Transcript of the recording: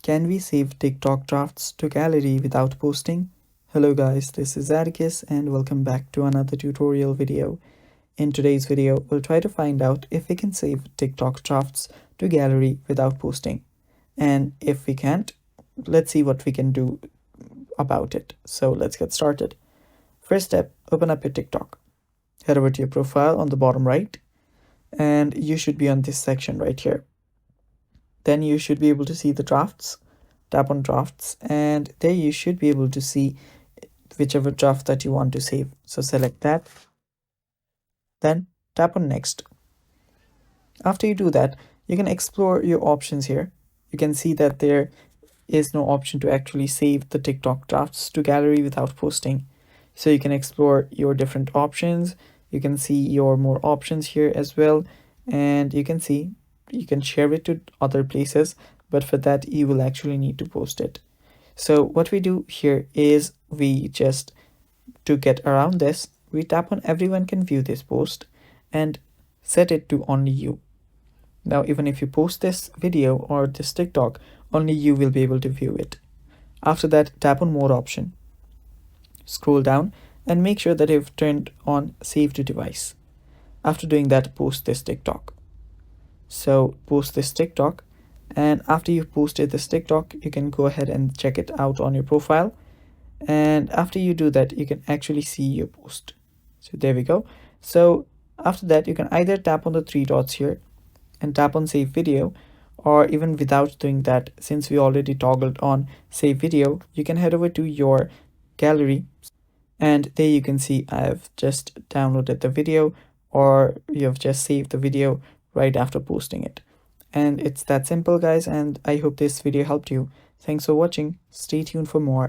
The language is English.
Can we save TikTok drafts to gallery without posting? Hello guys, this is Atticus and welcome back to another tutorial video. In today's video, we'll try to find out if we can save TikTok drafts to gallery without posting. And if we can't, let's see what we can do about it. So let's get started. First step, open up your TikTok. Head over to your profile on the bottom right, and you should be on this section right here. Then you should be able to see the drafts. Tap on drafts, and there you should be able to see whichever draft that you want to save. So select that, then tap on next. After you do that, you can explore your options here. You can see that there is no option to actually save the TikTok drafts to gallery without posting. So you can explore your different options. You can see your more options here as well, and you can see you can share it to other places, but for that you will actually need to post it. So what we do here is to get around this, we tap on everyone can view this post and set it to only you. Now even if you post this video or this TikTok, only you will be able to view it. After that, tap on more option, scroll down and make sure that you've turned on save to device. After doing that, post this TikTok. So post this TikTok, and after you've posted this TikTok, you can go ahead and check it out on your profile. And after you do that, you can actually see your post. So there we go. So after that, you can either tap on the three dots here and tap on save video, or even without doing that, since we already toggled on save video, you can head over to your gallery, and there you can see I've just downloaded the video, or you've just saved the video right after posting it. And it's that simple guys, and I hope this video helped you. Thanks for watching. Stay tuned for more.